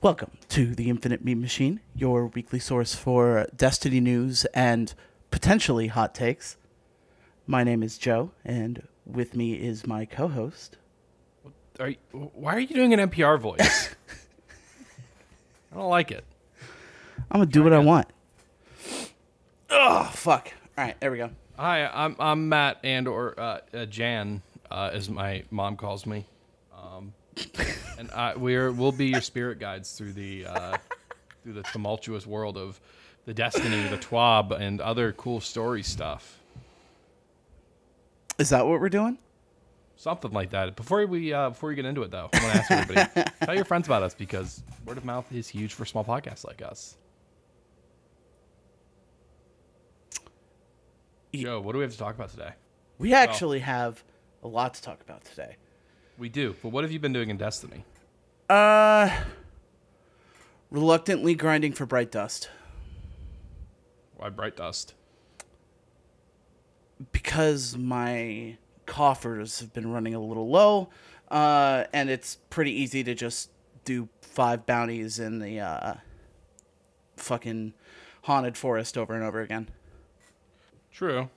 Welcome to the Infinite Meme Machine, your weekly source for Destiny news and potentially hot takes. My name is Joe, and with me is my co-host. Why are you doing an NPR voice? I don't like it. I'm gonna do what I want. Oh, fuck. All right, there we go. Hi, I'm Matt or Jan, as my mom calls me, and we'll be your spirit guides through the tumultuous world of the Destiny, the TWAB, and other cool story stuff. Is that what we're doing? Something like that. Before we get into it, though, I want to ask everybody: tell your friends about us, because word of mouth is huge for small podcasts like us. Joe, what do we have to talk about today? We actually have a lot to talk about today. We do, but what have you been doing in Destiny? Reluctantly grinding for Bright Dust. Why Bright Dust? Because my coffers have been running a little low, and it's pretty easy to just do 5 bounties in the fucking haunted forest over and over again. True.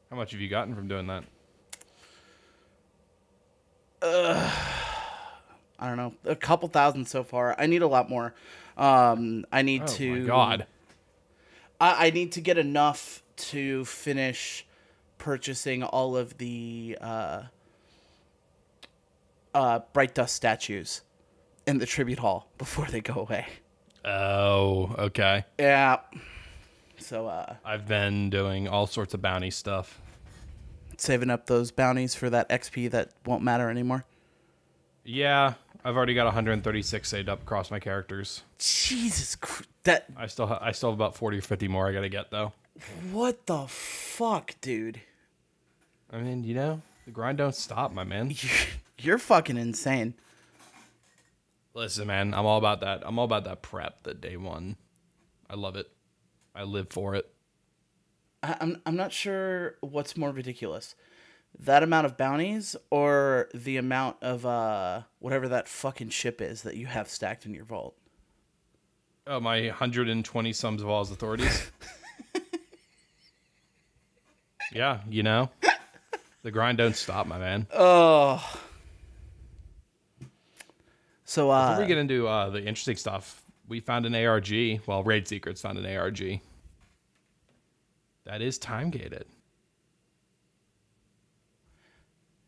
How much have you gotten from doing that? I don't know, a couple thousand so far. I need a lot more. I need to. Oh my god! I need to get enough to finish purchasing all of the Bright Dust statues in the tribute hall before they go away. Oh, okay. Yeah. So I've been doing all sorts of bounty stuff. Saving up those bounties for that XP that won't matter anymore. Yeah, I've already got 136 saved up across my characters. Jesus Christ. That I still have about 40 or 50 more I gotta get, though. What the fuck, dude? I mean, the grind don't stop, my man. You're fucking insane. Listen, man, I'm all about that. I'm all about that prep, that day one. I love it. I live for it. I'm not sure what's more ridiculous. That amount of bounties or the amount of whatever that fucking ship is that you have stacked in your vault. Oh, my 120 sums of all his authorities. Yeah, the grind don't stop, my man. Oh. So before we get into the interesting stuff, we found an ARG. Well, Raid Secrets found an ARG. That is time gated.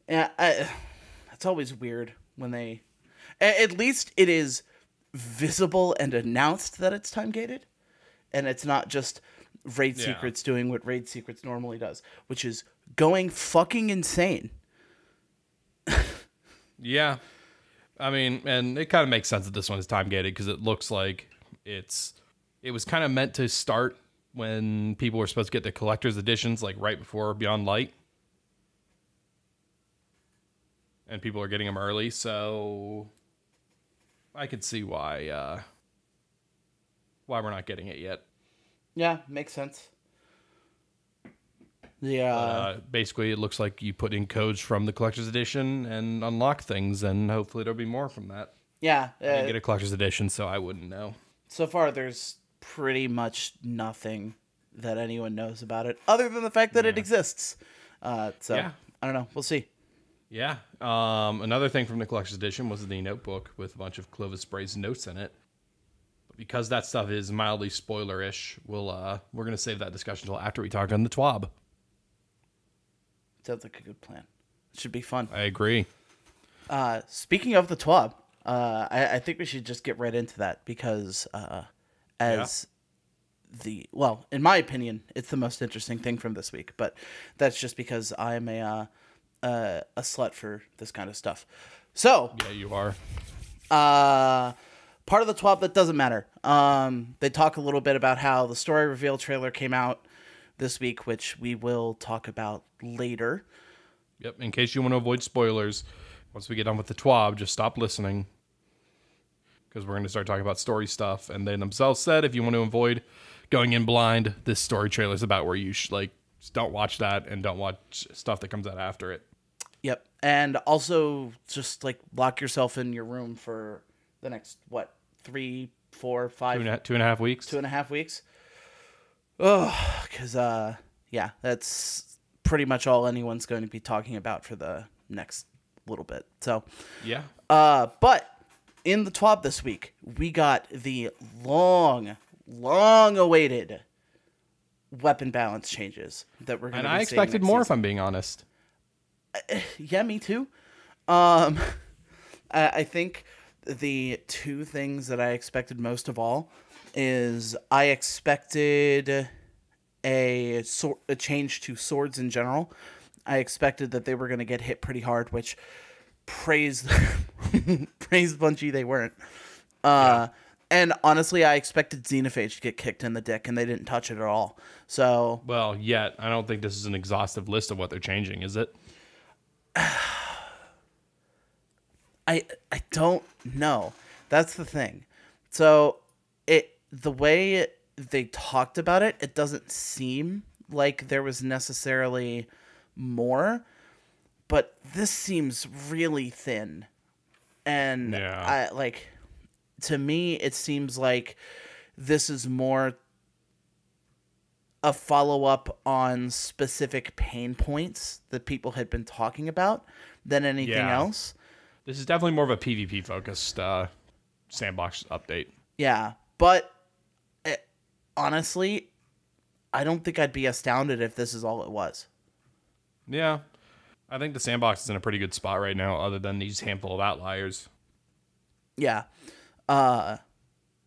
Yeah, it's always weird when they. At least it is visible and announced that it's time gated, and it's not just Raid Secrets doing what Raid Secrets normally does, which is going fucking insane. Yeah, I mean, and it kind of makes sense that this one is time gated because it looks like it was kind of meant to start when people were supposed to get the collector's editions, like right before Beyond Light. And people are getting them early, so I could see why we're not getting it yet. Yeah, makes sense. Yeah. Basically, it looks like you put in codes from the collector's edition and unlock things, and hopefully there'll be more from that. Yeah. I didn't get a collector's edition, so I wouldn't know. So far, there's pretty much nothing that anyone knows about it, other than the fact that it exists. I don't know. We'll see. Yeah. Another thing from the collector's edition was the notebook with a bunch of Clovis Spray's notes in it. But because that stuff is mildly spoilerish, we're gonna save that discussion until after we talk on the TWAB. Sounds like a good plan. It should be fun. I agree. Speaking of the TWAB, I think we should just get right into that because in my opinion, it's the most interesting thing from this week. But that's just because I'm a slut for this kind of stuff. So yeah, you are. Part of the TWAB that doesn't matter. They talk a little bit about how the story reveal trailer came out this week, which we will talk about later. Yep. In case you want to avoid spoilers, once we get done with the TWAB, just stop listening because we're going to start talking about story stuff. And they themselves said if you want to avoid going in blind, this story trailer is about where you should just don't watch that and don't watch stuff that comes out after it. Yep. And also just lock yourself in your room for the next, what, 3, 4, 5, 2.5 weeks. 2.5 weeks. Oh, because, yeah, that's pretty much all anyone's going to be talking about for the next little bit. So, Yeah. but in the TWAB this week, we got the long awaited weapon balance changes that we're going to be And I seeing expected next more, season. if I'm being honest. Yeah, me too. I think the two things that I expected most of all is I expected a change to swords in general. I expected that they were going to get hit pretty hard, which praise praise Bungie, they weren't. And honestly, I expected Xenophage to get kicked in the dick, and they didn't touch it at all. So, Well, yet I don't think this is an exhaustive list of what they're changing, is it? I don't know. That's the thing. So the way they talked about it, it doesn't seem like there was necessarily more, but this seems really thin. And Yeah. to me, it seems like this is more a follow-up on specific pain points that people had been talking about than anything Yeah. else. This is definitely more of a PvP focused Sandbox update. Yeah, but honestly, I don't think I'd be astounded if this is all it was. Yeah. I think the Sandbox is in a pretty good spot right now, other than these handful of outliers. Yeah.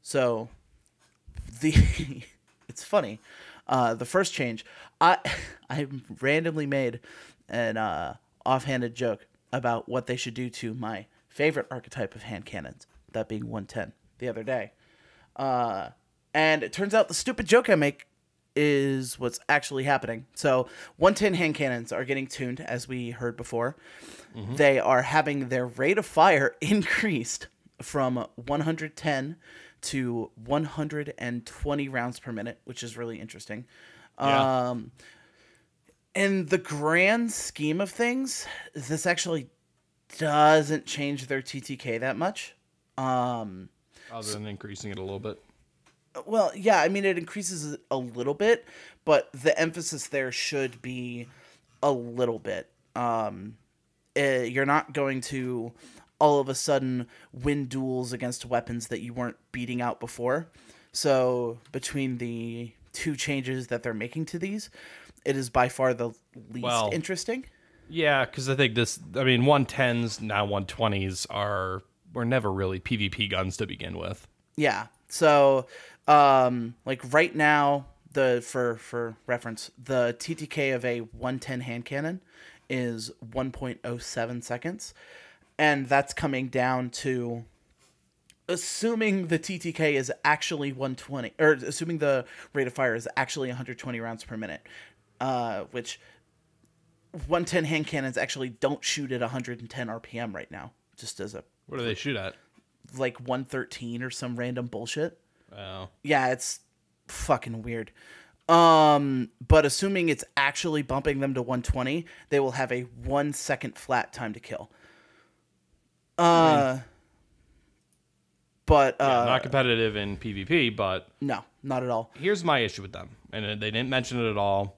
So the it's funny. The first change, I randomly made an offhanded joke about what they should do to my favorite archetype of hand cannons, that being 110, the other day. And it turns out the stupid joke I make is what's actually happening. So 110 hand cannons are getting tuned, as we heard before. Mm-hmm. They are having their rate of fire increased from 110 to 120 rounds per minute, which is really interesting. Yeah. In the grand scheme of things, this actually doesn't change their TTK that much. Other than increasing it a little bit. Well, yeah, I mean, it increases it a little bit, but the emphasis there should be a little bit. You're not going to all of a sudden win duels against weapons that you weren't beating out before. So between the two changes that they're making to these, it is by far the least interesting. Yeah, because I think 110s, now 120s were never really PvP guns to begin with. Yeah. So, right now, for reference, the TTK of a 110 hand cannon is 1.07 seconds. And that's coming down to, assuming the TTK is actually 120, or assuming the rate of fire is actually 120 rounds per minute, which 110 hand cannons actually don't shoot at 110 RPM right now. Just as a... What do they shoot at? Like 113 or some random bullshit. Oh. Yeah, it's fucking weird. But assuming it's actually bumping them to 120, they will have a 1 second flat time to kill. But not competitive in PvP, but no, not at all. Here's my issue with them, and they didn't mention it at all.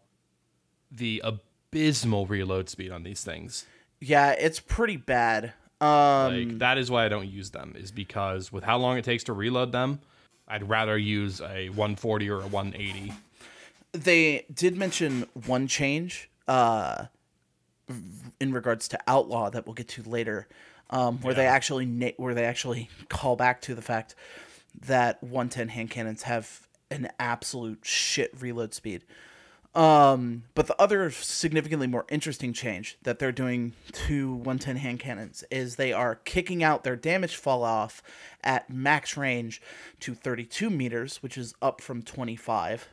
The abysmal reload speed on these things. Yeah, it's pretty bad. That is why I don't use them, is because with how long it takes to reload them, I'd rather use a 140 or a 180. They did mention one change in regards to Outlaw that we'll get to later, where they actually call back to the fact that 110 hand cannons have an absolute shit reload speed. But the other significantly more interesting change that they're doing to 110 hand cannons is they are kicking out their damage fall off at max range to 32 meters, which is up from 25,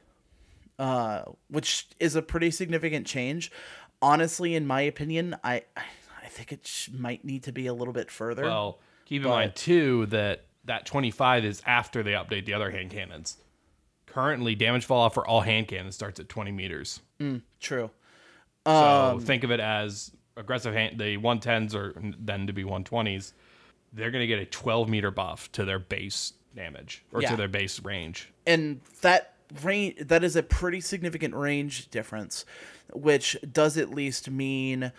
which is a pretty significant change. Honestly, in my opinion, I think it might need to be a little bit further. Well, keep in mind, too, that 25 is after they update the other hand cannons. Currently, damage fall off for all hand cannons starts at 20 meters. True. So think of it as aggressive the 110s are then to be 120s. they're going to get a 12-meter buff to their base damage, or to their base range. And that is a pretty significant range difference, which does at least mean,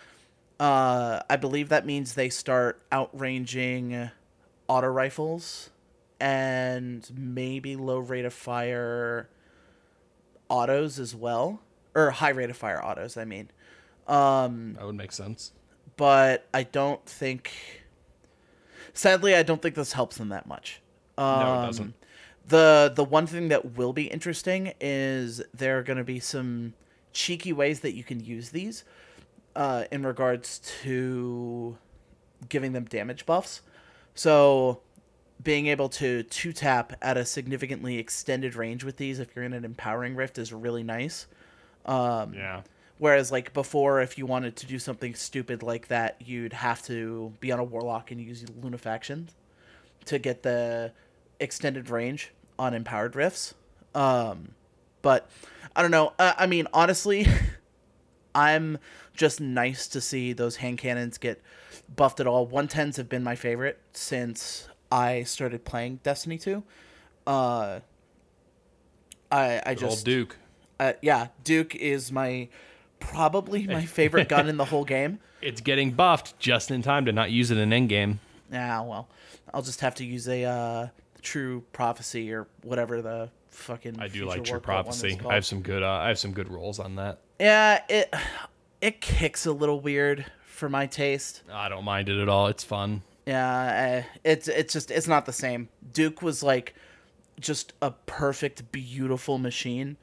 I believe that means they start outranging auto rifles and maybe low rate of fire autos as well, or high rate of fire autos, I mean. That would make sense. But sadly, I don't think this helps them that much. No, it doesn't. The one thing that will be interesting is there are going to be some cheeky ways that you can use these in regards to giving them damage buffs. So being able to 2-tap at a significantly extended range with these if you're in an Empowering Rift is really nice. Yeah. Whereas, like, before, if you wanted to do something stupid like that, you'd have to be on a Warlock and use Lunafaction to get the extended range on Empowered Rifts. But, I don't know. I mean, honestly, I'm just nice to see those hand cannons get buffed at all. 110s have been my favorite since I started playing Destiny 2. I just... Old Duke. Yeah, Duke is probably my favorite gun in the whole game. It's getting buffed just in time to not use it in endgame. Yeah, well, I'll just have to use a True Prophecy or whatever the fucking. I do like True Prophecy. I have some good rolls on that. Yeah, it kicks a little weird for my taste. I don't mind it at all. It's fun. Yeah, it's not the same. Duke was like just a perfect, beautiful machine.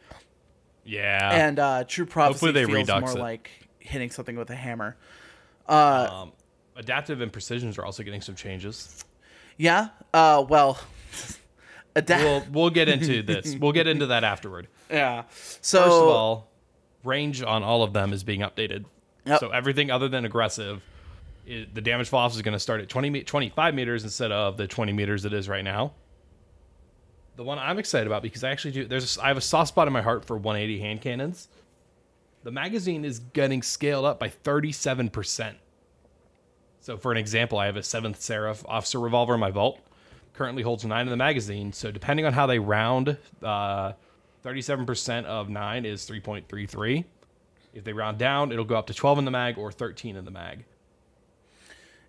Yeah. And True Prophecy feels more like hitting something with a hammer. Adaptive and precisions are also getting some changes. Yeah. Well, we'll get into this. We'll get into that afterward. Yeah. So first of all, range on all of them is being updated. Yep. So everything other than aggressive, the damage fall off is going to start at 25 meters instead of the 20 meters it is right now. The one I'm excited about, because I actually do, I have a soft spot in my heart for 180 hand cannons. The magazine is getting scaled up by 37%. So for an example, I have a 7th Seraph officer revolver in my vault. Currently holds 9 in the magazine. So depending on how they round, 37% of 9 is 3.33. If they round down, it'll go up to 12 in the mag or 13 in the mag.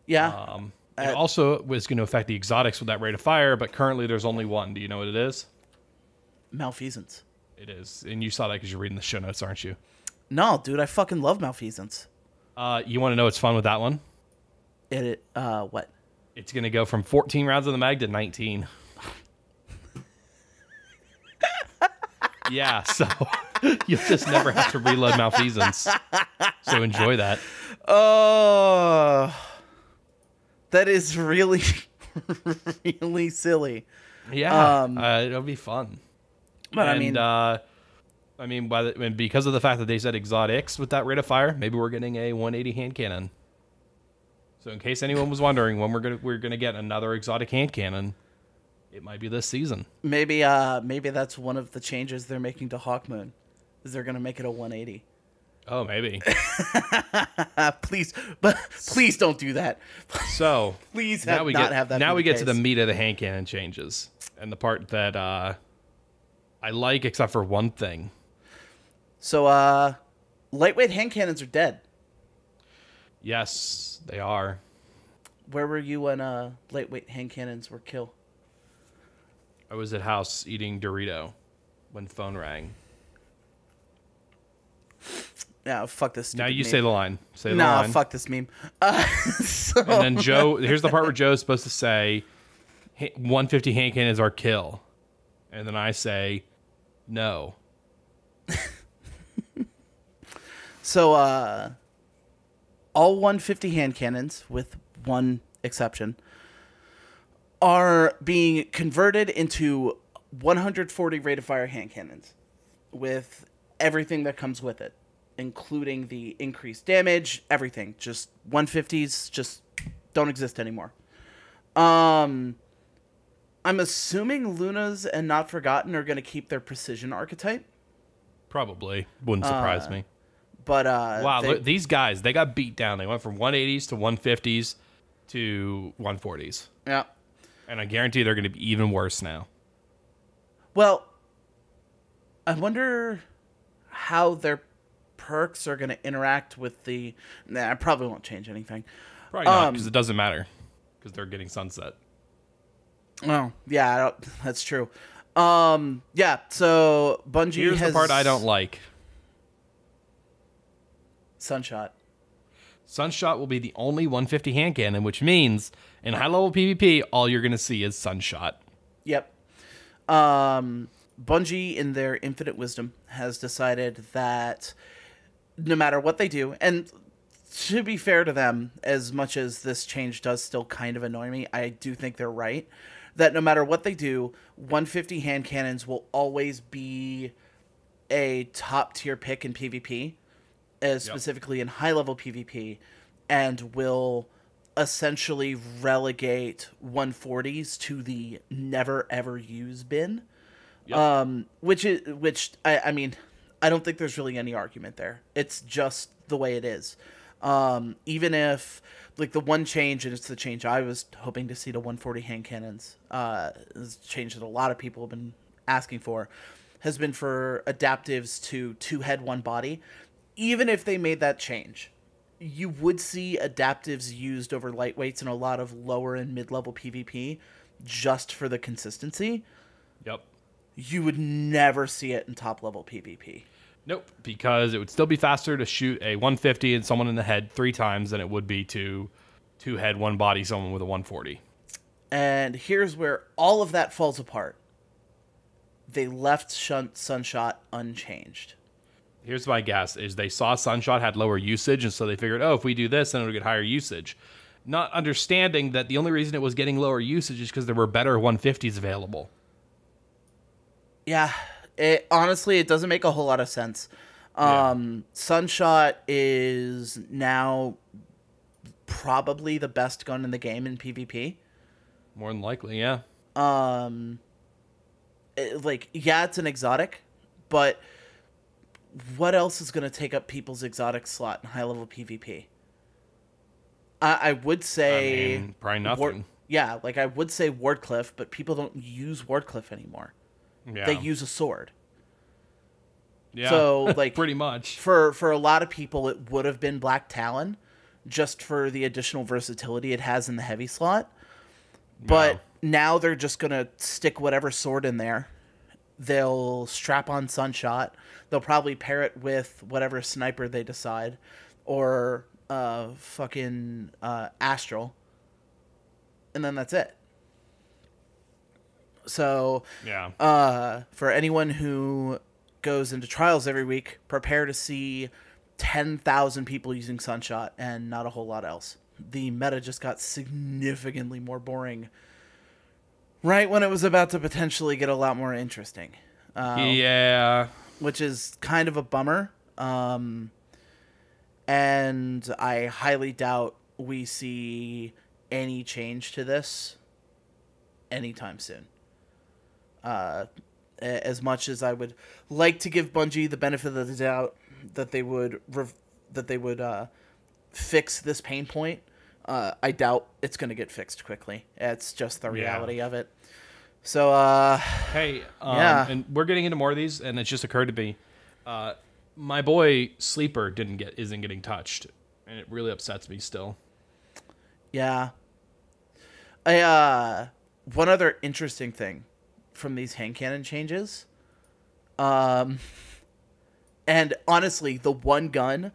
Yeah. It also was going to affect the exotics with that rate of fire, but currently there's only one. Do you know what it is? Malfeasance. It is. And you saw that because you're reading the show notes, aren't you? No, dude, I fucking love Malfeasance. You want to know what's fun with that one? What? It's going to go from 14 rounds in the mag to 19. Yeah, so you'll just never have to reload Malfeasance. So enjoy that. Oh... That is really, really silly. Yeah, it'll be fun. But because of the fact that they said exotics with that rate of fire, maybe we're getting a 180 hand cannon. So in case anyone was wondering when we're gonna get another exotic hand cannon, it might be this season. Maybe that's one of the changes they're making to Hawkmoon, is they're gonna make it a 180. Oh, maybe. Please don't do that. So please have that. Now we get to the meat of the hand cannon changes, and the part that I like, except for one thing. So, lightweight hand cannons are dead. Yes, they are. Where were you when lightweight hand cannons were killed? I was at house eating Dorito when the phone rang. Yeah, fuck this stupid Now you meme. say the line. Say the line. Fuck this meme. And then Joe, here's the part where Joe's supposed to say, 150 hand cannons are kill. And then I say, no. So, all 150 hand cannons, with one exception, are being converted into 140 rate of fire hand cannons with everything that comes with it, including the increased damage, everything. Just 150s just don't exist anymore. I'm assuming Luna's and Not Forgotten are going to keep their precision archetype. Probably. Wouldn't surprise me. But wow, look, these guys, they got beat down. They went from 180s to 150s to 140s. Yeah. And I guarantee they're going to be even worse now. Well, I wonder how their perks are going to interact with the... Nah, I probably won't change anything. Probably not, because it doesn't matter. Because they're getting sunset. Oh, yeah, that's true. Yeah, so Bungie Here's has... the part I don't like. Sunshot. Sunshot will be the only 150 hand cannon, which means in high-level PvP, all you're going to see is Sunshot. Yep. Bungie, in their infinite wisdom, has decided that no matter what they do, and to be fair to them, as much as this change does still kind of annoy me, I do think they're right, that no matter what they do, 150 hand cannons will always be a top-tier pick in PvP, specifically in high-level PvP, and will essentially relegate 140s to the never-ever-use bin. Yep. Which I mean, I don't think there's really any argument there. It's just the way it is. Even if, like, the one change, and it's the change I was hoping to see to 140 hand cannons, is a change that a lot of people have been asking for, has been for adaptives to 2 head, 1 body. Even if they made that change, you would see adaptives used over lightweights in a lot of lower and mid-level PvP just for the consistency. Yep. You would never see it in top-level PvP. Nope, because it would still be faster to shoot a 150 and someone in the head 3 times than it would be to 2 head, 1 body someone with a 140. And here's where all of that falls apart. They left Sunshot unchanged. Here's my guess, is they saw Sunshot had lower usage, and so they figured, oh, if we do this, then it'll get higher usage. Not understanding that the only reason it was getting lower usage is because there were better 150s available. Yeah, honestly, it doesn't make a whole lot of sense. Sunshot is now probably the best gun in the game in PvP. More than likely, yeah. It's an exotic, but what else is going to take up people's exotic slot in high-level PvP? I would say... probably nothing. I would say Wardcliff, but people don't use Wardcliff anymore. Yeah. They use a sword. Yeah, so, pretty much. For a lot of people, it would have been Black Talon, just for the additional versatility it has in the heavy slot. But now they're just going to stick whatever sword in there. They'll strap on Sunshot. They'll probably pair it with whatever sniper they decide. Or Astral. And then that's it. So, for anyone who goes into trials every week, prepare to see 10,000 people using Sunshot and not a whole lot else. The meta just got significantly more boring right when it was about to potentially get a lot more interesting. Which is kind of a bummer. And I highly doubt we see any change to this anytime soon. As much as I would like to give Bungie the benefit of the doubt that they would fix this pain point, I doubt it's going to get fixed quickly. It's just the reality of it. So, and we're getting into more of these, and it just occurred to me, my boy Sleeper isn't getting touched, and it really upsets me still. Yeah. One other interesting thing from these hand cannon changes, and honestly, the one gun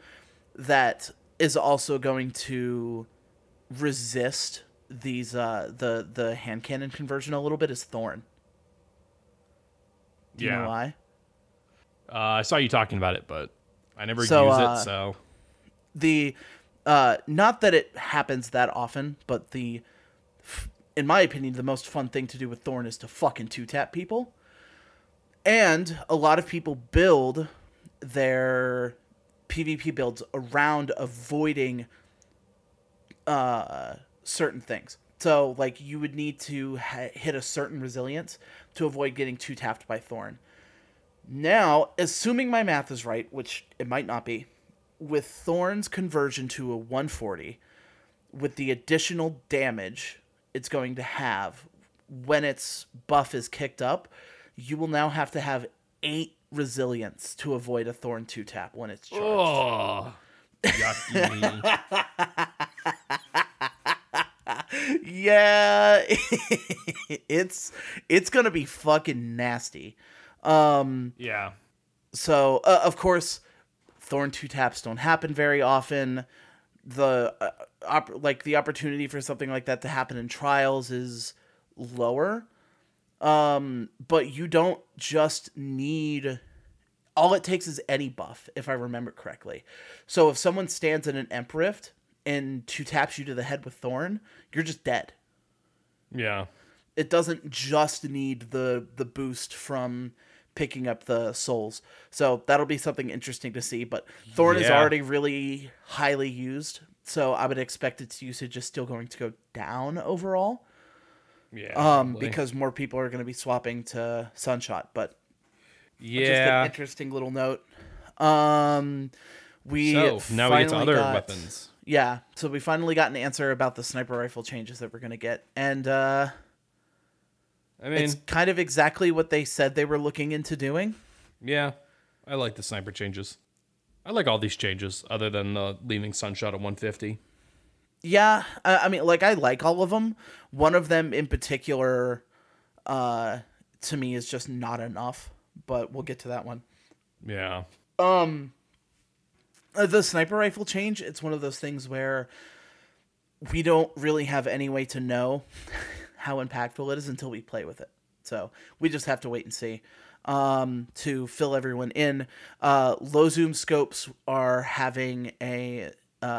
that is also going to resist these the hand cannon conversion a little bit is Thorn. Do you know why? I saw you talking about it, but I never use it, so... Not that it happens that often, but in my opinion, the most fun thing to do with Thorn is to fucking two-tap people. And a lot of people build their PvP builds around avoiding certain things. So, like, you would need to hit a certain resilience to avoid getting two-tapped by Thorn. Now, assuming my math is right, which it might not be, with Thorn's conversion to a 140, with the additional damage it's going to have when its buff is kicked up, you will now have to have 8 resilience to avoid a Thorn 2-tap when it's charged. Oh, yucky. Yeah, it's gonna be fucking nasty. Yeah. So of course, Thorn 2-taps don't happen very often. The the opportunity for something like that to happen in trials is lower. But you don't just need. All it takes is any buff, if I remember correctly. So if someone stands in an Emp Rift and 2-taps you to the head with Thorn, you're just dead. Yeah. It doesn't just need the boost from picking up the souls. So that'll be something interesting to see. But Thorn is already really highly used, so I would expect its usage is still going to go down overall. Yeah. Because more people are going to be swapping to Sunshot. But yeah, just an interesting little note. We so now we get to other weapons. Yeah, so we finally got an answer about the sniper rifle changes that we're going to get. And I mean, it's kind of exactly what they said they were looking into doing. Yeah, I like the sniper changes. I like all these changes other than leaving Sunshot at 150. Yeah, I mean, like, I like all of them. One of them in particular, to me, is just not enough. But we'll get to that one. Yeah. The sniper rifle change, it's one of those things where we don't really have any way to know how impactful it is until we play with it. So we just have to wait and see. To fill everyone in, low zoom scopes are having a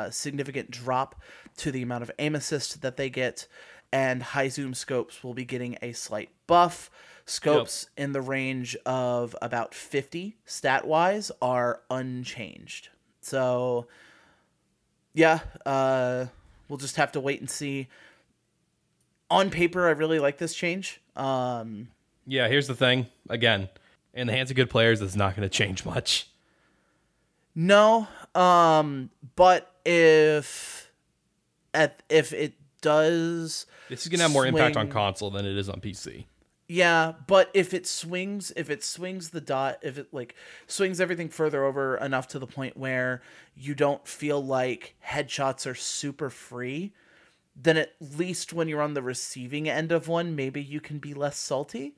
significant drop to the amount of aim assist that they get, and high zoom scopes will be getting a slight buff. Scopes in the range of about 50 stat wise are unchanged. So yeah, we'll just have to wait and see. On paper, I really like this change. Yeah, here's the thing. Again, in the hands of good players, it's not going to change much. No, but if it does, this is going to have more impact on console than it is on PC. Yeah, but if it swings the dot, if it like swings everything further over enough to the point where you don't feel like headshots are super free, then at least when you're on the receiving end of one, maybe you can be less salty.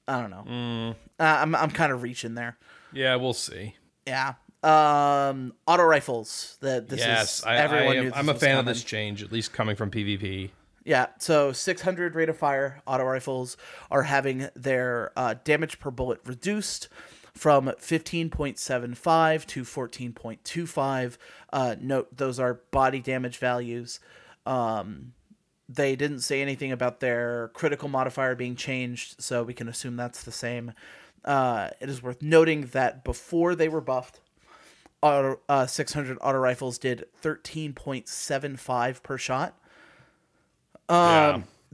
I don't know. I'm kind of reaching there. Yeah, we'll see. Yeah. Auto rifles. I'm a fan of this change, at least coming from PvP. Yeah, so 600 rate of fire auto rifles are having their damage per bullet reduced from 15.75 to 14.25. Note, those are body damage values. They didn't say anything about their critical modifier being changed, so we can assume that's the same. It is worth noting that before they were buffed, 600 auto rifles did 13.75 per shot.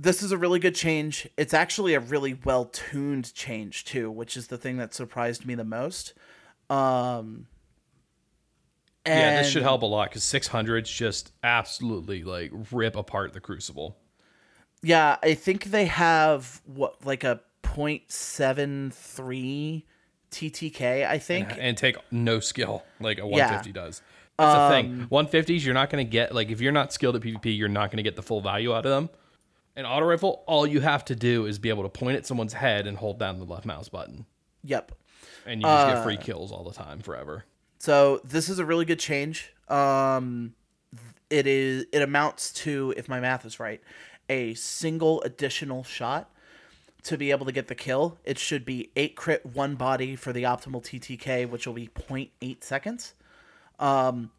This is a really good change. It's actually a really well-tuned change too, which is the thing that surprised me the most. This should help a lot because 600s just absolutely like rip apart the Crucible. Yeah, I think they have like a 0.73 TTK, I think. And take no skill like a 150 does. That's the thing. 150s, you're not going to get, like, if you're not skilled at PvP, you're not going to get the full value out of them. An auto rifle, all you have to do is be able to point at someone's head and hold down the left mouse button. Yep. And you just get free kills all the time, forever. So this is a really good change. It amounts to, if my math is right, a single additional shot to be able to get the kill. It should be 8 crit, 1 body for the optimal TTK, which will be 0.8 seconds.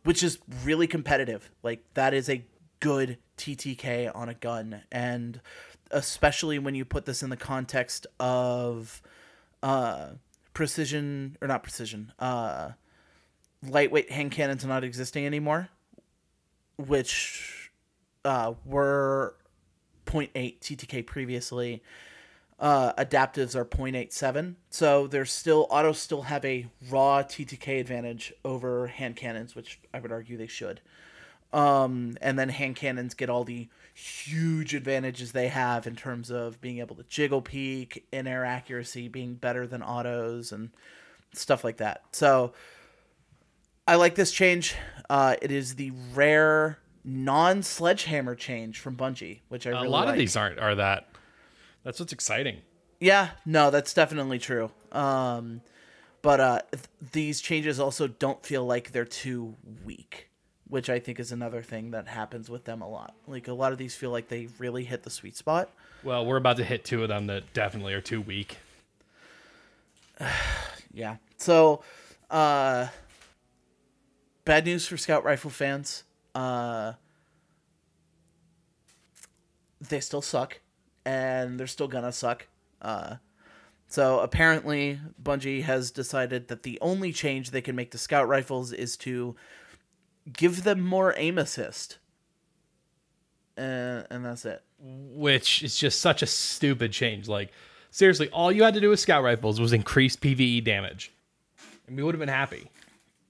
Which is really competitive. Like, that is a good TTK on a gun. And especially when you put this in the context of lightweight hand cannons not existing anymore, which were 0.8 TTK previously. Adaptives are 0.87, so autos still have a raw TTK advantage over hand cannons, which I would argue they should. And then hand cannons get all the huge advantages they have in terms of being able to jiggle peek, in-air accuracy being better than autos, and stuff like that. So I like this change. It is the rare non-sledgehammer change from Bungie, which I really like. A lot of these are that. That's what's exciting. Yeah, no, that's definitely true. But these changes also don't feel like they're too weak, which I think is another thing that happens with them a lot. Like, a lot of these feel like they really hit the sweet spot. Well, we're about to hit 2 of them that definitely are too weak. Yeah. So, bad news for Scout Rifle fans. They still suck, and they're still gonna suck. So apparently Bungie has decided that the only change they can make to Scout Rifles is to give them more aim assist. And that's it. Which is just such a stupid change. Like, seriously, all you had to do with Scout Rifles was increase PvE damage. And we would have been happy.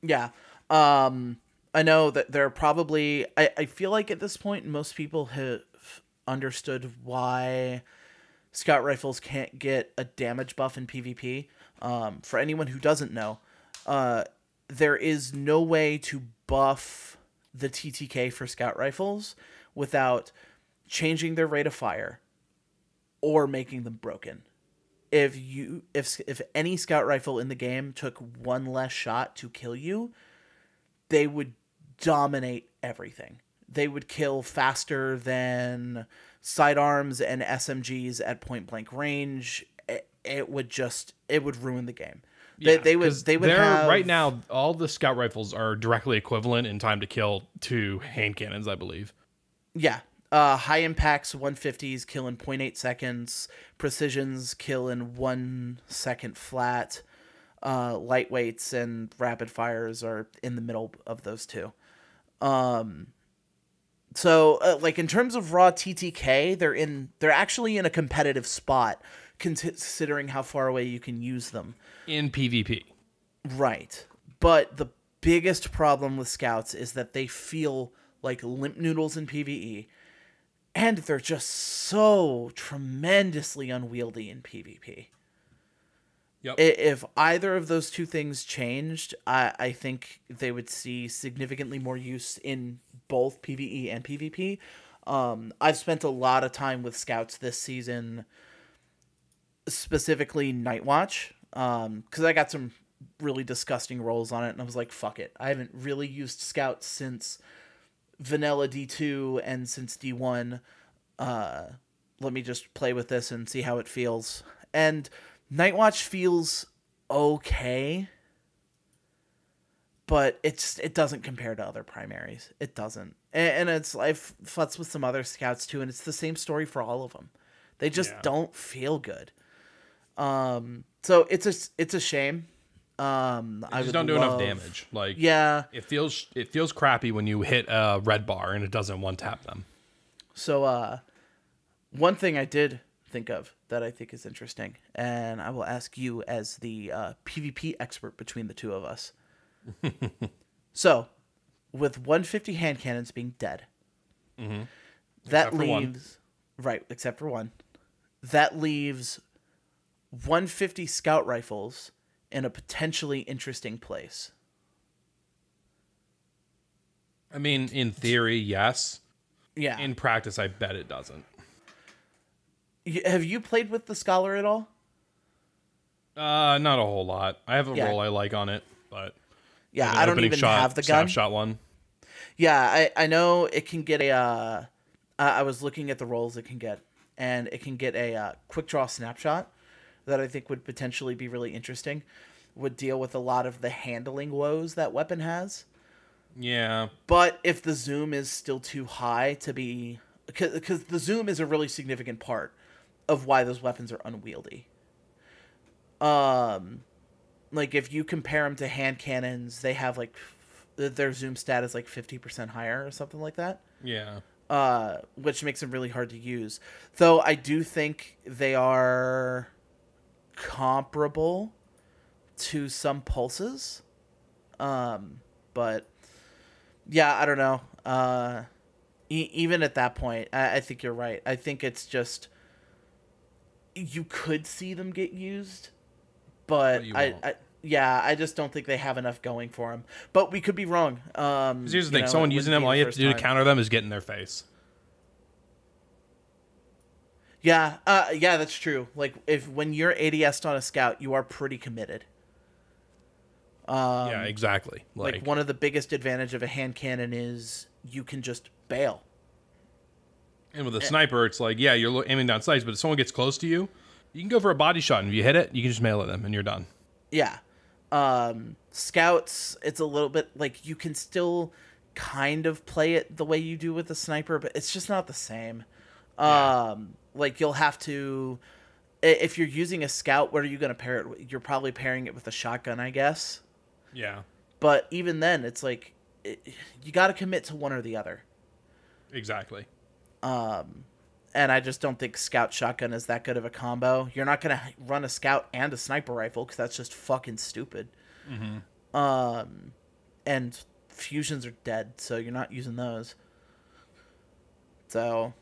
Yeah. I know that there are probably... I feel like at this point, most people have understood why Scout Rifles can't get a damage buff in PvP. For anyone who doesn't know, there is no way to buff the TTK for Scout Rifles without changing their rate of fire or making them broken. If any Scout Rifle in the game took one less shot to kill you, they would dominate everything. They would kill faster than sidearms and SMGs at point blank range. It would ruin the game. Yeah, they would have... Right now, all the Scout Rifles are directly equivalent in time to kill to hand cannons, I believe. Yeah. High impacts 150s kill in 0.8 seconds. Precisions kill in 1 second flat. Lightweights and rapid fires are in the middle of those two. So, like, in terms of raw TTK, they're actually in a competitive spot, considering how far away you can use them. In PvP. Right. But the biggest problem with Scouts is that they feel like limp noodles in PvE, and they're just so tremendously unwieldy in PvP. Yep. If either of those two things changed, I think they would see significantly more use in both PvE and PvP. I've spent a lot of time with Scouts this season, specifically Night Watch, because I got some really disgusting rolls on it, and I was like, fuck it. I haven't really used Scouts since vanilla D2 and since D1. Let me just play with this and see how it feels. And Night Watch feels okay, but it doesn't compare to other primaries. It doesn't. And I've futzed with some other Scouts too, and it's the same story for all of them. They just don't feel good. So it's a shame. I just don't do enough damage. Like, yeah, it feels crappy when you hit a red bar and it doesn't one tap them. So one thing I did think of that I think is interesting, and I will ask you as the PvP expert between the two of us. So, with 150 hand cannons being dead, that leaves right, except for one, that leaves 150 scout rifles in a potentially interesting place. I mean, in theory, yes. Yeah. In practice, I bet it doesn't. Have you played with the Scholar at all? Not a whole lot. I have a roll I like on it, but yeah, I don't even have the gun. Snapshot one. Yeah, I know it can get a. I was looking at the rolls it can get, and it can get a quick draw snapshot that I think would potentially be really interesting. Would deal with a lot of the handling woes that weapon has. Yeah, but if the zoom is still too high to be, because the zoom is a really significant part of why those weapons are unwieldy. Like if you compare them to hand cannons, they have like their zoom stat is like 50% higher or something like that. Yeah. Which makes them really hard to use. Though I do think they are comparable to some pulses. But yeah, I don't know. Even at that point, I think you're right. I think it's just you could see them get used, but I just don't think they have enough going for them. But we could be wrong. 'Cause here's the thing: someone using them, all you have to do to counter them is get in their face. Yeah, yeah, that's true. Like when you're ADS'd on a scout, you are pretty committed. Yeah, exactly. Like one of the biggest advantage of a hand cannon is you can just bail. And with a sniper, it's like, yeah, you're aiming down sights, but if someone gets close to you, you can go for a body shot, and if you hit it, you can just melee them, and you're done. Yeah. Scouts, it's a little bit like you can still kind of play it the way you do with the sniper, but it's just not the same. Yeah. Like you'll have to, if you're using a scout, what are you going to pair it with? You're probably pairing it with a shotgun, I guess. Yeah. But even then, it's like, you got to commit to one or the other. Exactly. And I just don't think scout shotgun is that good of a combo. You're not going to run a scout and a sniper rifle because that's just fucking stupid. Mm-hmm. And fusions are dead, so you're not using those. So,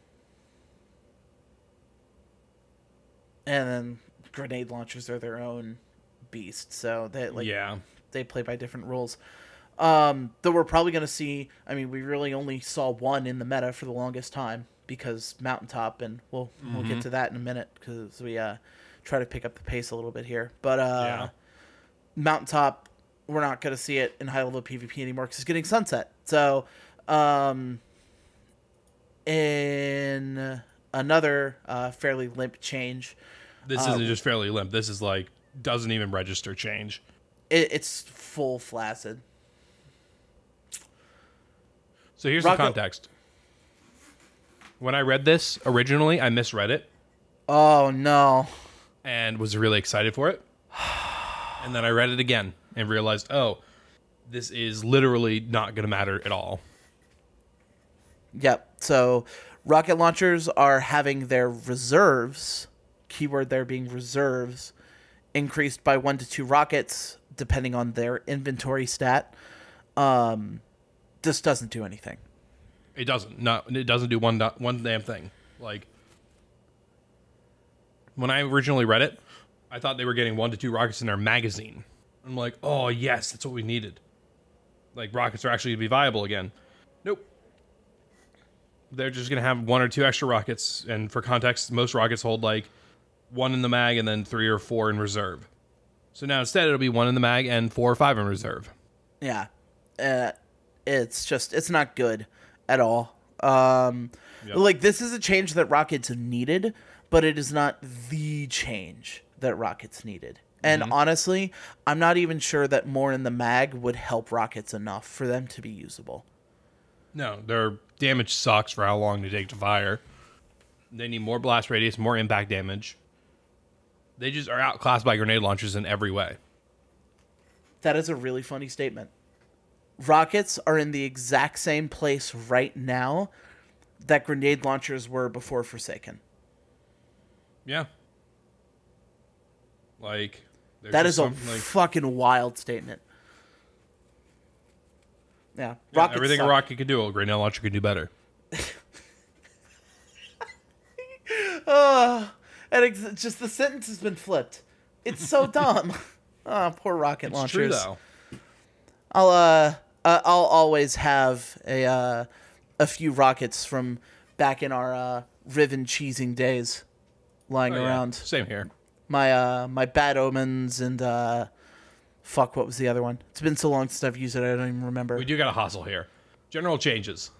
and then grenade launchers are their own beast, so they play by different rules. Though we're probably going to see, I mean, we really only saw one in the meta for the longest time because Mountaintop, and we'll get to that in a minute because we try to pick up the pace a little bit here. But Mountaintop, we're not going to see it in high-level PvP anymore because it's getting sunset. So, in another fairly limp change... This isn't just fairly limp. This is like, doesn't even register change. It's full flaccid. So here's the context. When I read this originally, I misread it. Oh, no. And was really excited for it. And then I read it again and realized, oh, this is literally not going to matter at all. Yep. So rocket launchers are having their reserves, keyword there being reserves, increased by 1 to 2 rockets, depending on their inventory stat. This doesn't do anything. It doesn't. It doesn't do one damn thing. Like, when I originally read it, I thought they were getting 1 to 2 rockets in their magazine. I'm like, oh, yes, that's what we needed. Like, rockets are actually going to be viable again. Nope. They're just going to have 1 or 2 extra rockets. And for context, most rockets hold, like, 1 in the mag and then 3 or 4 in reserve. So now instead it'll be 1 in the mag and 4 or 5 in reserve. Yeah. It's not good at all. Like, this is a change that Rockets needed, but it is not the change that Rockets needed. And honestly, I'm not even sure that more in the mag would help Rockets enough for them to be usable. No, their damage sucks for how long they take to fire. They need more blast radius, more impact damage. They just are outclassed by grenade launchers in every way. That is a really funny statement. Rockets are in the exact same place right now that grenade launchers were before Forsaken. Yeah. Like, that is a fucking wild statement. Yeah. Everything a rocket could do, a grenade launcher could do better. And it's just the sentence has been flipped. It's so dumb. Oh, poor rocket launchers. It's true, though. I'll always have a few rockets from back in our Riven cheesing days lying around. Same here. My Bad Omens and fuck, what was the other one? It's been so long since I've used it, I don't even remember. We do got a hustle here. General changes.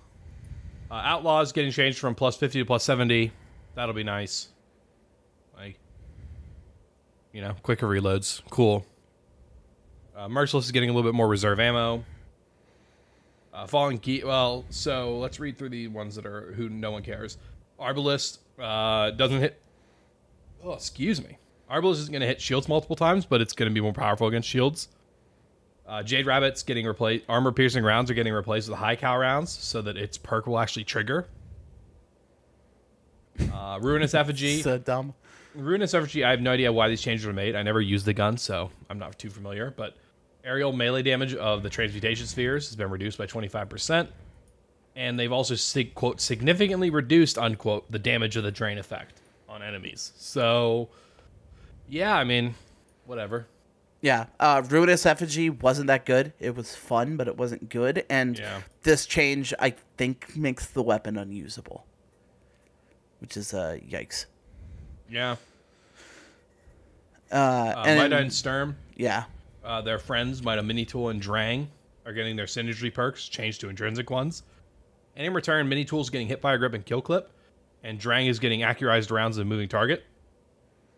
Outlaws getting changed from plus 50 to plus 70. That'll be nice. Like, you know, quicker reloads. Cool. Merciless is getting a little bit more reserve ammo. Falling Key. Well, so let's read through the ones that are who no one cares. Arbalist doesn't hit. Oh, excuse me. Arbalist isn't going to hit shields multiple times, but it's going to be more powerful against shields. Jade Rabbit's getting replaced. Armor piercing rounds are getting replaced with high cal rounds, so that its perk will actually trigger. Ruinous Effigy. So dumb. Ruinous Effigy, I have no idea why these changes were made. I never used the gun, so I'm not too familiar. But aerial melee damage of the transmutation spheres has been reduced by 25%. And they've also, quote, significantly reduced, unquote, the damage of the drain effect on enemies. So, yeah, I mean, whatever. Yeah, Ruinous Effigy wasn't that good. It was fun, but it wasn't good. And Yeah. this change, I think, makes the weapon unusable. Which is, yikes. Yeah. And Mida and Sturm, yeah. their friends, Mida Minitool and Drang, are getting their synergy perks changed to intrinsic ones. And in return, Minitool's getting hipfire grip and kill clip, and Drang is getting accurized rounds of moving target.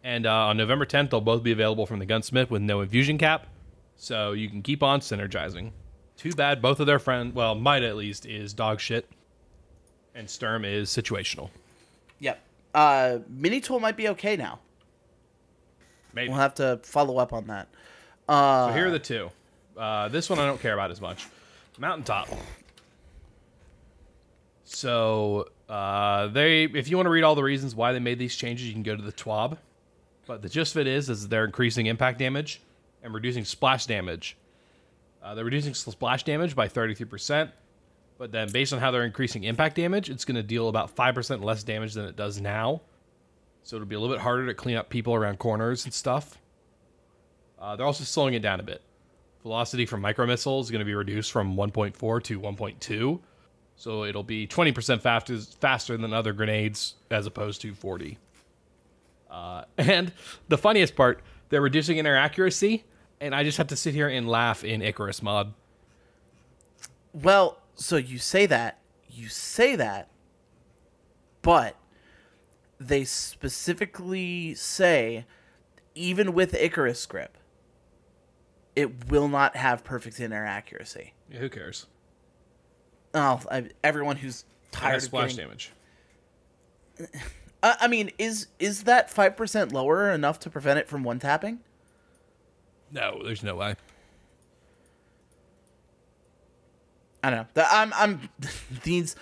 And on November 10th, they'll both be available from the Gunsmith with no infusion cap, so you can keep on synergizing. Too bad both of their friends, well, Mida at least, is dog shit, and Sturm is situational. Yep. Mini Tool might be okay now. Maybe. We'll have to follow up on that. So here are the two. This one I don't care about as much. Mountaintop. So, if you want to read all the reasons why they made these changes, you can go to the TWAB. But the gist of it is they're increasing impact damage and reducing splash damage. They're reducing splash damage by 33%, but then based on how they're increasing impact damage, it's going to deal about 5% less damage than it does now. So it'll be a little bit harder to clean up people around corners and stuff. They're also slowing it down a bit. Velocity from micro missiles is going to be reduced from 1.4 to 1.2. So it'll be 20% faster than other grenades as opposed to 40. And the funniest part, they're reducing inner accuracy, and I just have to sit here and laugh in Icarus mod. Well, so you say that, but they specifically say, even with Icarus grip, it will not have perfect inner accuracy. Yeah, who cares? Oh, everyone who's tired of splash getting... damage. I mean, is that 5% lower enough to prevent it from one tapping? No, there's no way. I don't know. I'm these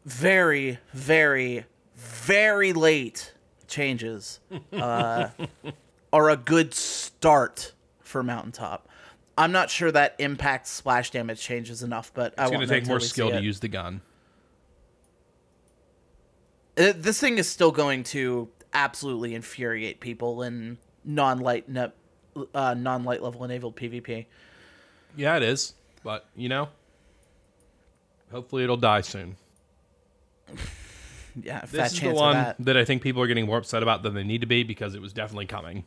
very, very, very late changes are a good start for Mountaintop. I'm not sure that impacts splash damage changes enough, but it's going to take more skill to use the gun. This thing is still going to absolutely infuriate people in non-light level enabled PvP. Yeah, it is. But, hopefully it'll die soon. Yeah, this is the one that I think people are getting more upset about than they need to be because it was definitely coming.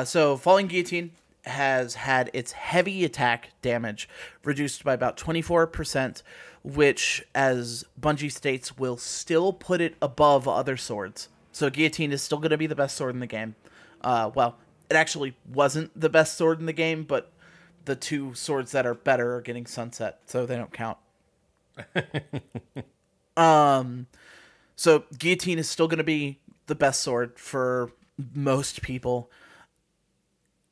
So Falling Guillotine has had its heavy attack damage reduced by about 24%, which, as Bungie states, will still put it above other swords. So Guillotine is still going to be the best sword in the game. Well, it actually wasn't the best sword in the game, but the two swords that are better are getting sunset, so they don't count. So Guillotine is still going to be the best sword for most people.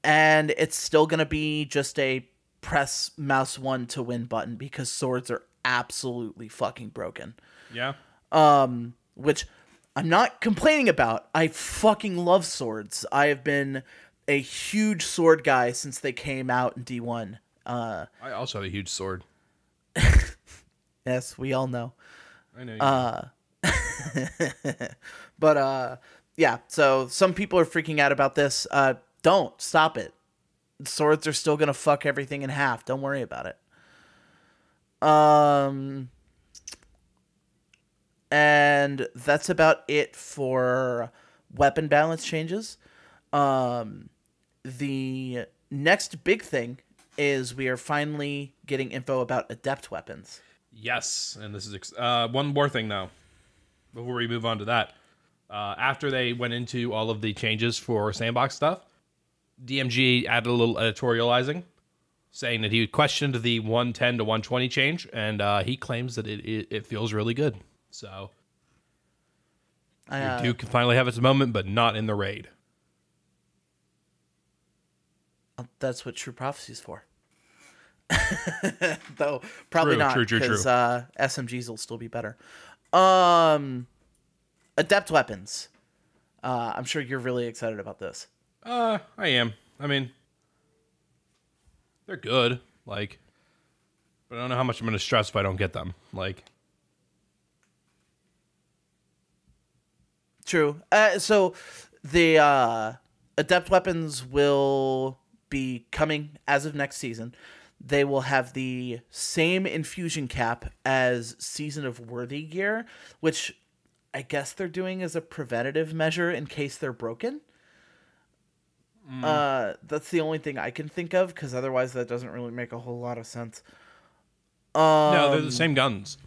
And it's still going to be just a press mouse 1 to win button because swords are absolutely fucking broken. Yeah. Which I'm not complaining about. I fucking love swords. I have been a huge sword guy since they came out in D1. I also have a huge sword. Yes, we all know. I know you But yeah, so some people are freaking out about this. Don't stop it. Swords are still gonna fuck everything in half. Don't worry about it. And that's about it for weapon balance changes. The next big thing is we are finally getting info about Adept weapons. Yes, and this is one more thing though before we move on to that. After they went into all of the changes for Sandbox stuff, DMG added a little editorializing, saying that he questioned the 110 to 120 change, and he claims that it feels really good. So Duke can finally have its moment, but not in the raid. That's what True Prophecy is for. Though probably not, because SMGs will still be better. Adept weapons. I'm sure you're really excited about this. I am. I mean, they're good. Like, But I don't know how much I'm going to stress if I don't get them. Like, True. So the adept weapons will be coming as of next season. They will have the same infusion cap as Season of Worthy gear, which I guess they're doing as a preventative measure in case they're broken. That's the only thing I can think of, because otherwise that doesn't really make a whole lot of sense. no, they're the same guns.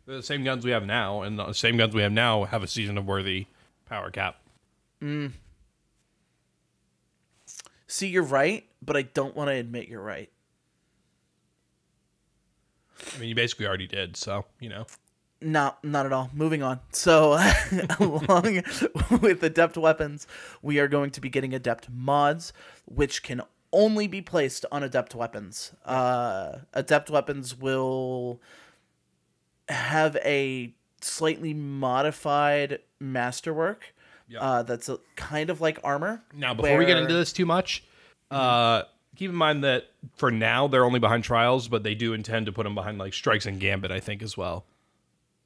They're the same guns we have now, and the same guns we have now have a Season of Worthy power cap. See, you're right, but I don't want to admit you're right. I mean, you basically already did, so, No, not at all. Moving on. So, along with Adept weapons, we are going to be getting Adept mods, which can only be placed on Adept weapons. Adept weapons will have a slightly modified masterwork. Yep. That's kind of like armor. Now, before we get into this too much, keep in mind that for now they're only behind Trials, but they do intend to put them behind like Strikes and Gambit, I think, as well.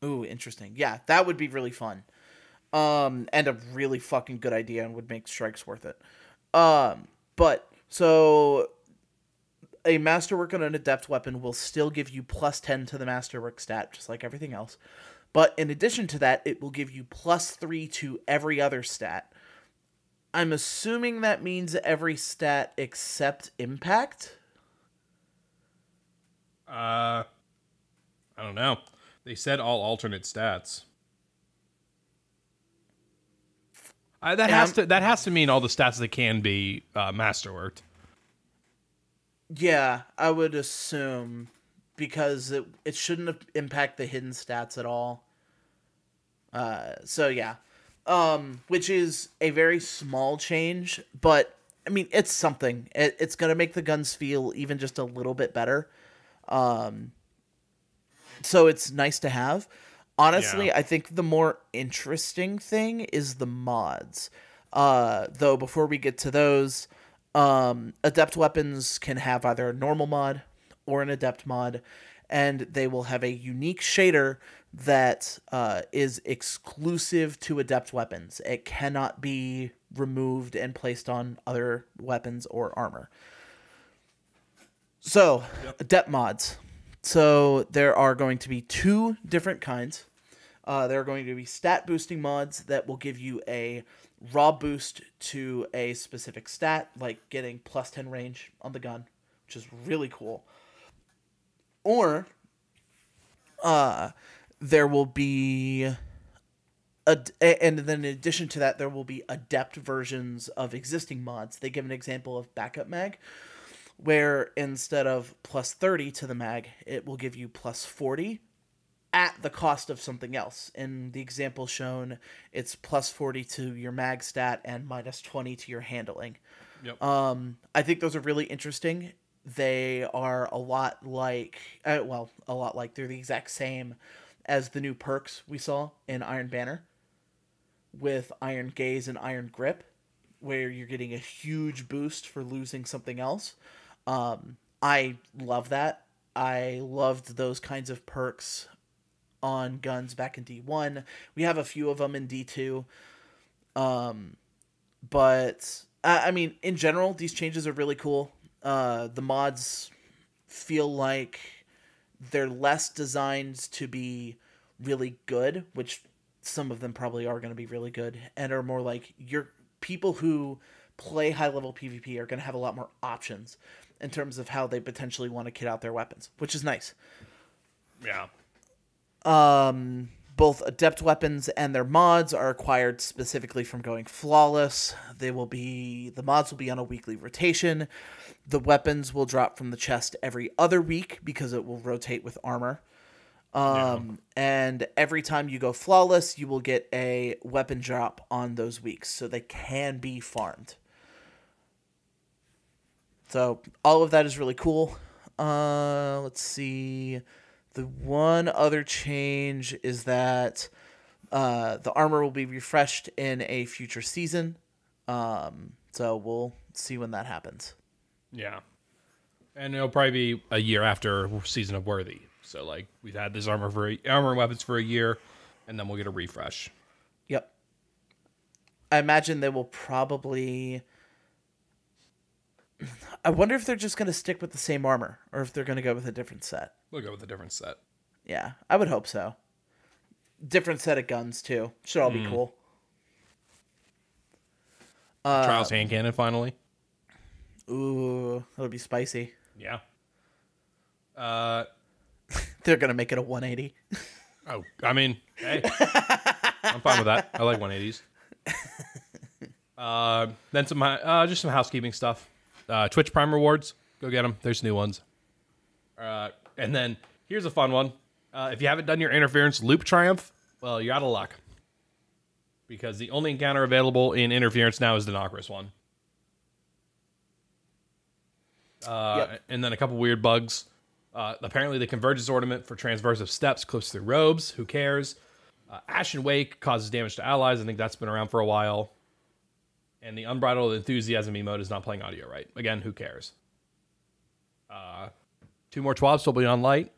Ooh, interesting. Yeah, that would be really fun. And a really fucking good idea, and would make Strikes worth it. But so a masterwork on an adept weapon will still give you plus 10 to the masterwork stat, just like everything else. But in addition to that, it will give you plus 3 to every other stat. I'm assuming that means every stat except impact. I don't know. They said all alternate stats. That has to mean all the stats that can be masterworked. Yeah, I would assume, because it shouldn't impact the hidden stats at all. So yeah, which is a very small change, but I mean it's something. It's gonna make the guns feel even just a little bit better. So it's nice to have. Honestly, Yeah. I think the more interesting thing is the mods. Though before we get to those, adept weapons can have either a normal mod or an adept mod, and they will have a unique shader that is exclusive to adept weapons. It cannot be removed and placed on other weapons or armor. So, adept mods. So there are going to be two different kinds. There are going to be stat boosting mods that will give you a raw boost to a specific stat, like getting plus 10 range on the gun, which is really cool. Or there will be and then in addition to that, there will be adept versions of existing mods. They give an example of backup mag, where instead of plus 30 to the mag, it will give you plus 40 at the cost of something else. In the example shown, it's plus 40 to your mag stat and minus 20 to your handling. Yep. I think those are really interesting. They are a lot like, they're the exact same as the new perks we saw in Iron Banner with Iron Gaze and Iron Grip, where you're getting a huge boost for losing something else. I love that. I loved those kinds of perks on guns back in D1. We have a few of them in D2. But I mean, in general, these changes are really cool. The mods feel like they're less designed to be really good, which some of them probably are going to be really good, and are more like your people who play high level PvP are going to have a lot more options in terms of how they potentially want to kit out their weapons, which is nice. Yeah. Both adept weapons and their mods are acquired specifically from going flawless. The mods will be on a weekly rotation. The weapons will drop from the chest every other week because it will rotate with armor. And every time you go flawless, you will get a weapon drop on those weeks, so they can be farmed. So all of that is really cool. Let's see. The one other change is that the armor will be refreshed in a future season. So we'll see when that happens. Yeah. And it'll probably be a year after Season of Worthy. So, like, we've had this armor and weapons for a year, and then we'll get a refresh. Yep. I imagine they will probably... I wonder if they're just going to stick with the same armor, or if they're going to go with a different set. We'll go with a different set. Yeah, I would hope so. Different set of guns, too. Should all be cool. Trials hand cannon, finally. Ooh, that'll be spicy. Yeah. They're going to make it a 180. Oh, I mean, hey. I'm fine with that. I like 180s. Then some just some housekeeping stuff. Twitch Prime rewards. Go get them. There's new ones. And then here's a fun one. If you haven't done your Interference Loop Triumph, well, you're out of luck. Because the only encounter available in Interference now is the Nocris one. Yep. And then a couple weird bugs. Apparently the Convergence Ornament for Transversive Steps clips through robes. Who cares? Ashen Wake causes damage to allies. I think that's been around for a while. And the Unbridled Enthusiasm emote is not playing audio right. Again, who cares? 2 more TWABs will be on light.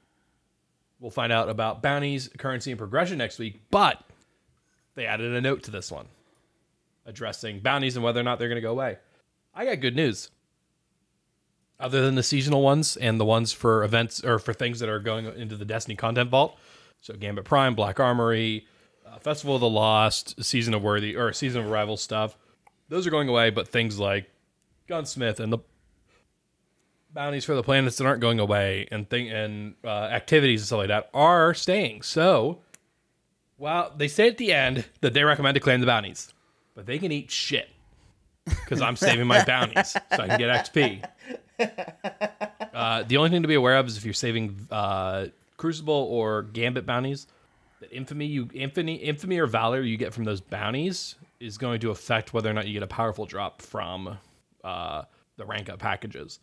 We'll find out about bounties, currency, and progression next week. But they added a note to this one addressing bounties and whether or not they're going to go away. I got good news. Other than the seasonal ones and the ones for events or for things that are going into the Destiny content vault. So Gambit Prime, Black Armory, Festival of the Lost, Season of Worthy, or Season of Arrival stuff. Those are going away, but things like Gunsmith and the bounties for the planets that aren't going away and activities and stuff like that are staying. So, well, they say at the end that they recommend to claim the bounties, but they can eat shit because I'm saving my bounties so I can get XP. The only thing to be aware of is if you're saving Crucible or Gambit bounties, that infamy or valor you get from those bounties is going to affect whether or not you get a powerful drop from the rank up packages.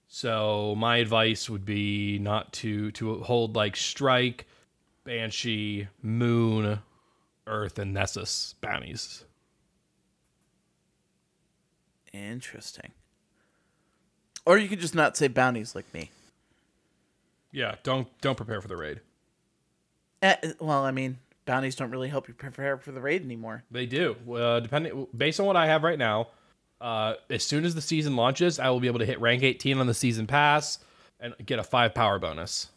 So my advice would be not to hold like Strike, Banshee, Moon, Earth, and Nessus bounties. Interesting. Or you could just not say bounties like me. Yeah, don't prepare for the raid. Well, I mean, bounties don't really help you prepare for the raid anymore. They do. Based on what I have right now, as soon as the season launches, I will be able to hit rank 18 on the season pass and get a 5 power bonus.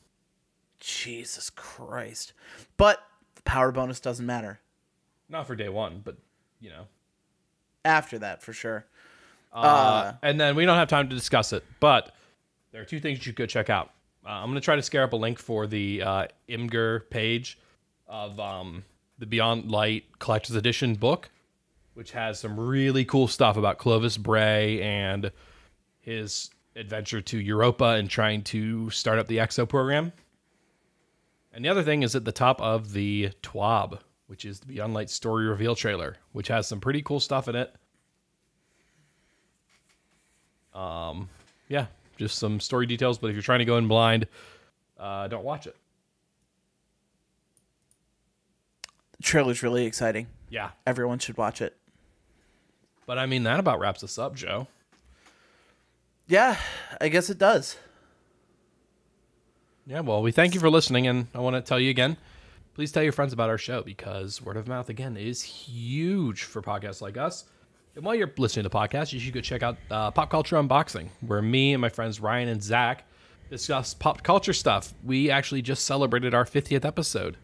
Jesus Christ. But the power bonus doesn't matter. Not for day 1, but, you know. After that, for sure. And then we don't have time to discuss it, but there are 2 things you should go check out. I'm going to try to scare up a link for the Imgur page of the Beyond Light Collector's Edition book, which has some really cool stuff about Clovis Bray and his adventure to Europa and trying to start up the EXO program. And the other thing is at the top of the TWAB, which is the Beyond Light story reveal trailer, which has some pretty cool stuff in it. Yeah, just some story details, but if you're trying to go in blind, don't watch it. The trailer's really exciting. Yeah. Everyone should watch it. But I mean, that about wraps us up, Joe. Yeah, I guess it does. Yeah, well, we thank you for listening, and I want to tell you again, please tell your friends about our show, because word of mouth, again, is huge for podcasts like us. And while you're listening to podcasts, you should go check out Pop Culture Unboxing, where me and my friends Ryan and Zach discuss pop culture stuff. We actually just celebrated our 50th episode,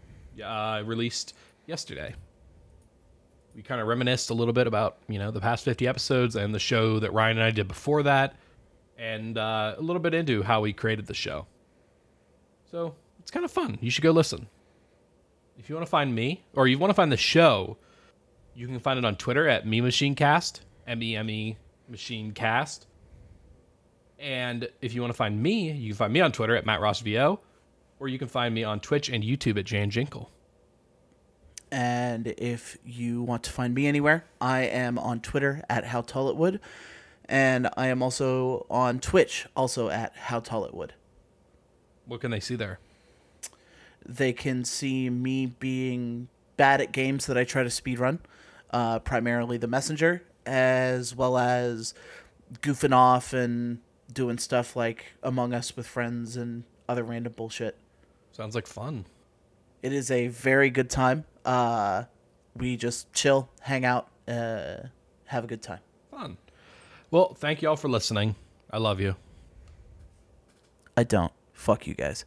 released yesterday. We kind of reminisced a little bit about, the past 50 episodes and the show that Ryan and I did before that, and a little bit into how we created the show. So it's kind of fun. You should go listen. If you want to find me, or you want to find the show, you can find it on Twitter at MeMachineCast, M-E-M-E MachineCast. And if you want to find me, you can find me on Twitter at MattRossVO, or you can find me on Twitch and YouTube at Jan Jinkle. And if you want to find me anywhere, I am on Twitter at HowTallItWould, and I am also on Twitch, also at HowTallItWould. What can they see there? They can see me being bad at games that I try to speedrun, primarily The Messenger, as well as goofing off and doing stuff like Among Us with friends and other random bullshit. Sounds like fun. It is a very good time. We just chill, hang out, have a good time. Fun. Well, thank you all for listening. I love you. I don't. Fuck you guys.